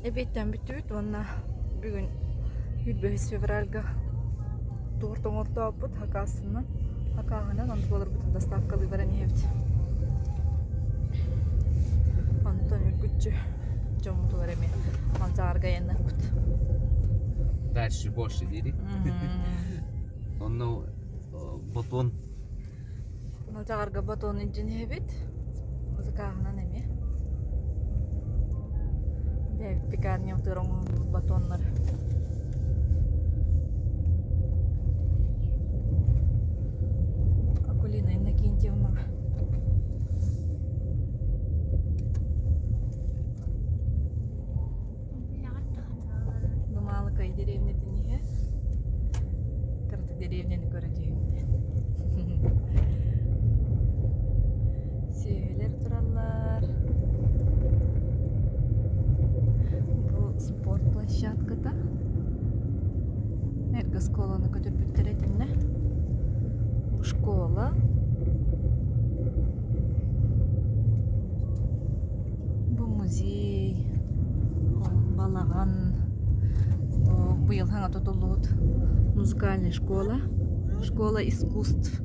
Эбеттен бүтүбүт онна бүгүн үлбөс февральга тортоң ортооппут хакаасынан хакаагынан онду болор бутун доставкалый баран ебит. Антон үлгүччү жомуту бар эме манзаарга янакпыт. Дальше больше дейди. Онно батон. Манзаарга батон инжин ебит. Хакаагынан эме. Дэвид пекарня утырың батоннар. Акулина Иннокентьевна. Думалыкай деревня дениге. Кырды деревняны көрөдүм. Сөйлер тураллар. Спорт площадкада эрге школаны көтөрүп этинне. Бу школа. Бу музей. Балаган. Быйыл хаңа тотулут музыкальная школа. Школа искусств.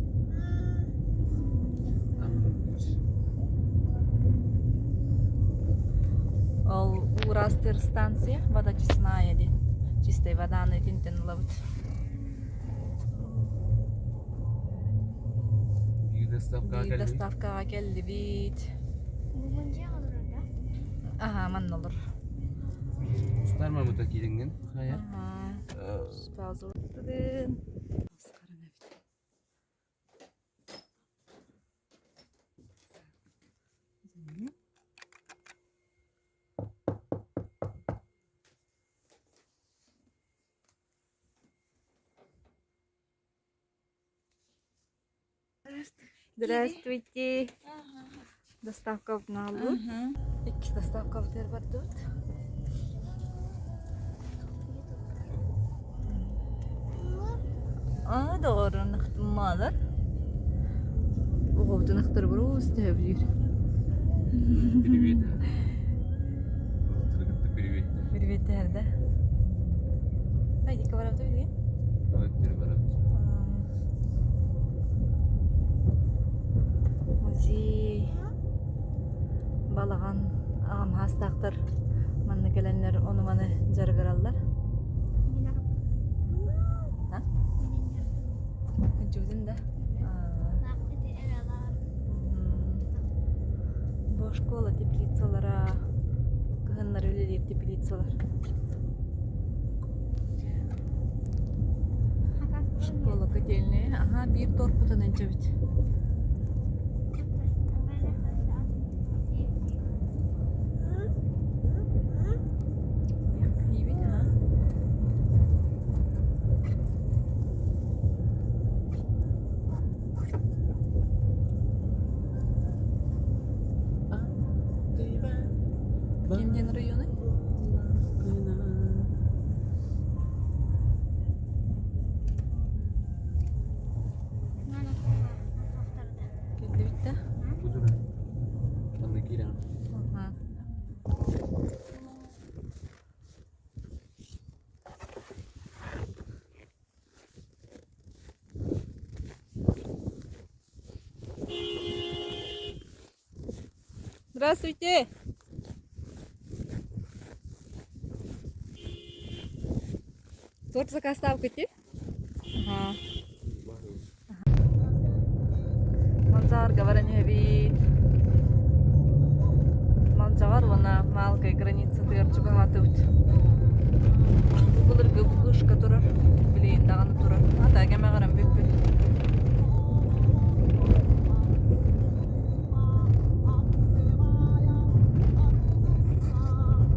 Ал Урастер станция, вода честная, ди. Чистая вода на тинтен ловит. Бир доставкага келди бит. Ага, ман olur. Старма мыта киленген. Хая. Спазылдын. Здравствуйте. Доставка в Налу. Iki доставка в Тербардут. Doğru nıhtımmalar. Oğuvdu nıhtır buru üstübülür. Привет. Привет. Привет derdi. Haydi kavarabda bileyim. Evet, barab. Музей. Балаган ағам хастақтар. Манны келенлер оны маны жарғыралар. Жүзін да. Бұл школа теплицалара. Кығынлар өлелер теплицалар. Школа котельная. Ага, bir торпутан önce bit. Кемден районы? Келді бітті? Будура. Анна киран. Ага. Здравствуйте! Торт заказ ставкати? Ага. Манзар говорение вид. Манзар вона малкой граница тырчуга хатыт. Булыр гыбгыш которар билейин даганы турар. Ата кеме карам бүкпүт.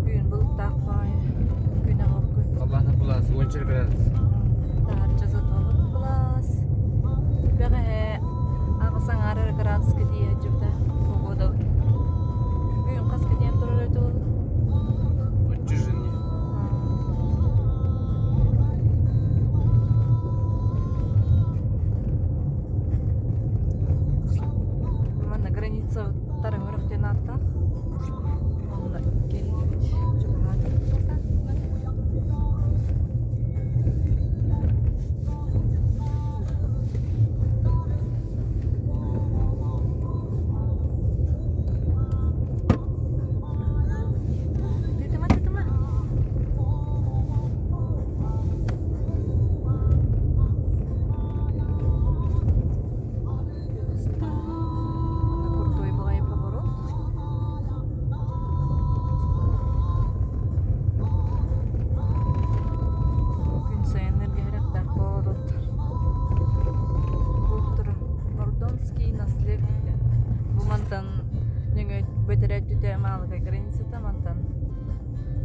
Бүгүн булуп такпай. Күнө копкут. Allah'ın kulası 10 gradus. Тарча затолуп класс. Бәгә агысаң ары градус кедия жукта погода. Бүгүн кас кедием турар өтөп. 300 жыл. Үрәт түтә малыга граница тамантан.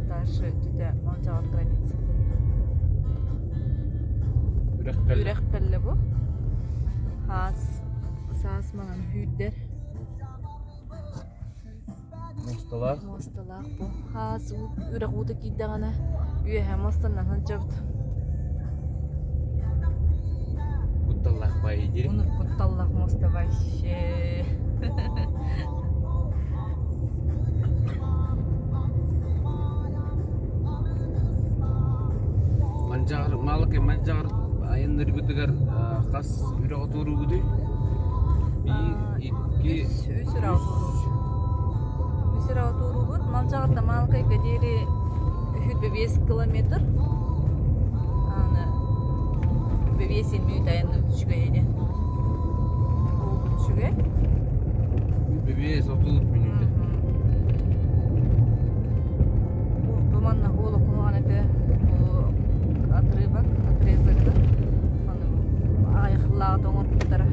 Дальше түтә малжагат граница. Үрәк пәлле бу. Саас манан хүйддер. Мосталар. Мосталак бу. Үрәк уты киддәгәнә. Үйә мостаннан ханчабыт. Кутталлах байдир. Уны кутталлак моста вообще. Манжагар айындар бүтігер қас үрі отуру бүді. Үсір аутуру бұд. Малжағырда малқайға дейірі 5 километр. Аны 5 минут айынды түшіге еді. Түшіге? 5-30 минуты. Бұл манна қолы қоған әді. Отрезок. Аяқлағы тоңыр бұттары.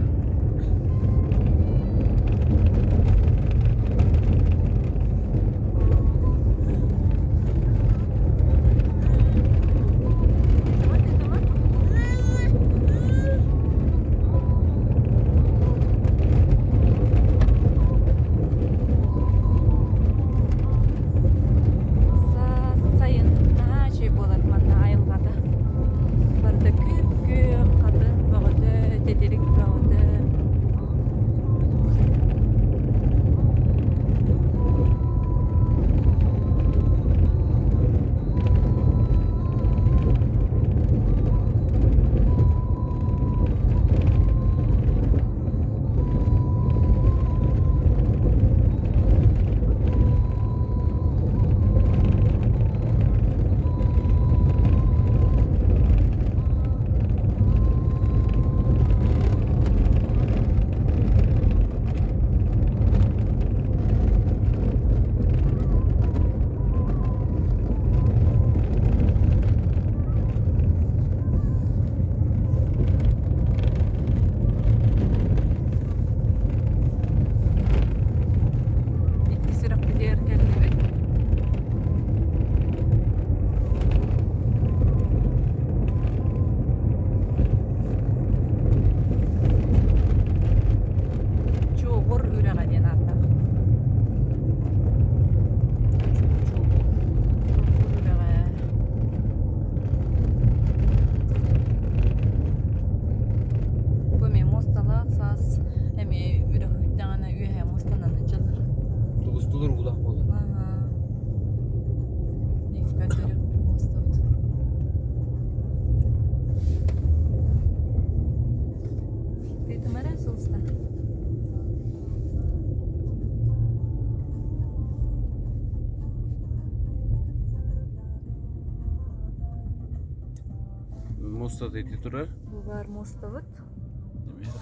Моста дейті тұрар. Бұл бар моста бұд.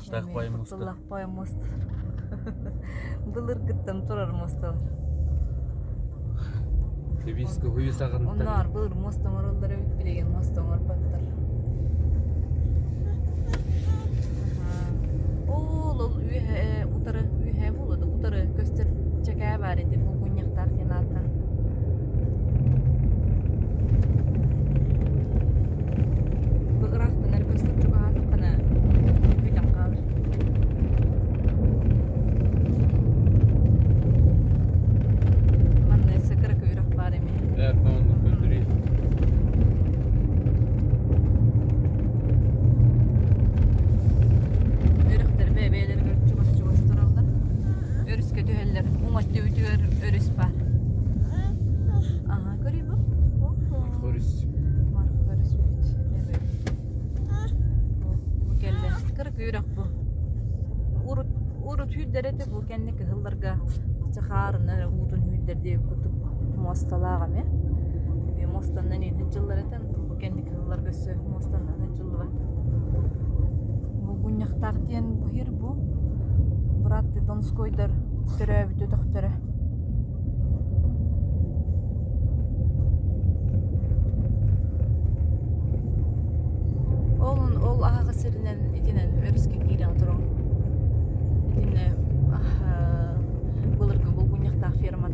Тақпай моста. Лақпай моста. Бұлыр күттім тұрар моста. Тебескі көйі сағындықтар. Onlar бұлыр моста моралдары өт білеген моста морпаттар. Ол ұтары үйе болады. Ұтары көстер чәкә бар еді. Бұл күннектар тенатта. Урут хүйддерете бұл кәннекі ғылдарға чақарыны ұудын хүйддерде күтіп мосталаға ме. Мостаннан ең жыллар етен бұл кәннекі ғылдар көсі мостаннан жылы бат. Бұл күннектақтен бұхир бұл бұратты Донскойдар түрі өбіті өтіқтірі. Ол ағағы сірінен етінен өріске кейлен тұрың. Etine bulurgu bu günlük fiyerman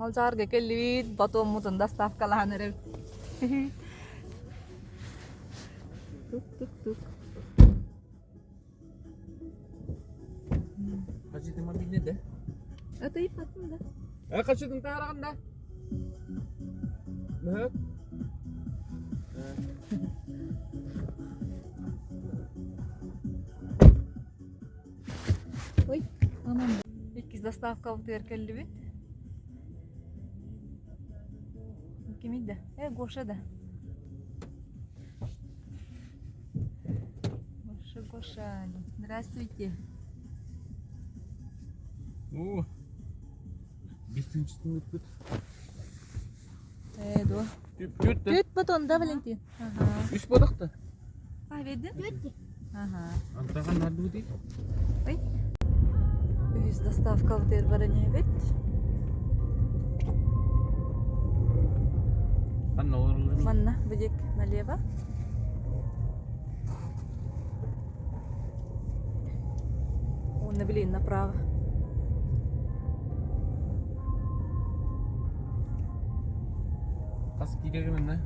Ол жарга келлибит, потом мутун доставкалаан эреп. Тук. Kaçırdın mı bildi de? Öteyip attım da. Kaçırdın tarağında. Evet. Ой, aman. İkiz dostavka utuyor kelli bit. Kimiydi? Goşa da. Гоша. Здравствуйте. О, бесінші түнгі күт. До. Түт. Түт батон да, Валентин. Ага. Үш бодықты. Ай, веддің? Түт. Ага. Антаған нарды өтей. Ой. Үз доставка ұтыр бары не бет? Анна орылы. Манна, бөдек налево. Он, блин, направо. Қас кейдегі мінді?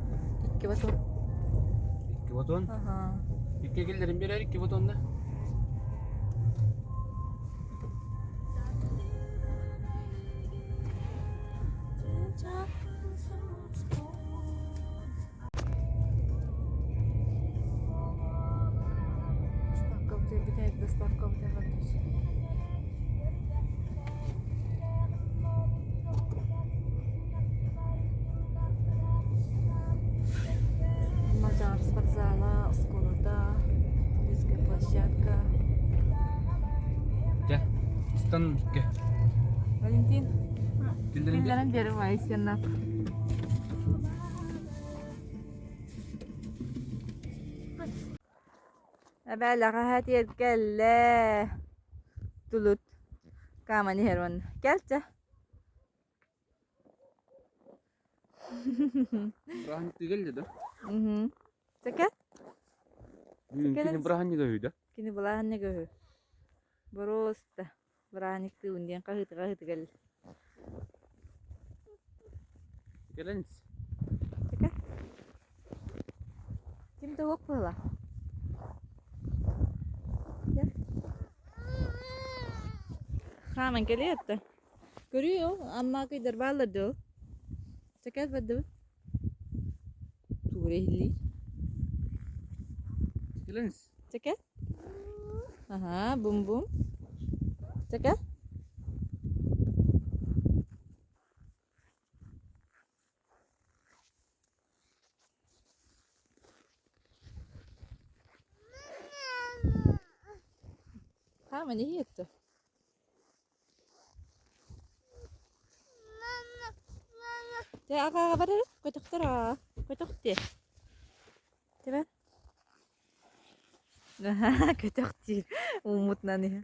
2 батон. 2 батон? Ага. 2 келдерін берер 2 батонда. Доставка ұтыр бітәйді, доставка ұтыр бітәйді. Мажар спортзала, школада, детская площадка. Gel. İstanbul gel. Валентин, Келдерін бер. kimlerin beri var isyanlar? Abela rahat yer gelle. Tulut. Kamani herwan. Gelce. Rahmetli geldi de. Çeket. Kini Rahmetli geldi. Kini bulahan ne göhü. Borosta. Beranik tu undian kahit gel. Geliniz. Çeket. Kim de hok pala. Gel. Hemen geliyor da. Görüyor ama gider bağladı. Çeket verdi. Turehli. Geliniz. Çeket. Aha, bum. Çeket. Hemen iyi etti. Thế aga bắt đấy, quay tóc tara, quay tóc tỉ, thế bên, quay tóc tỉ, một nani.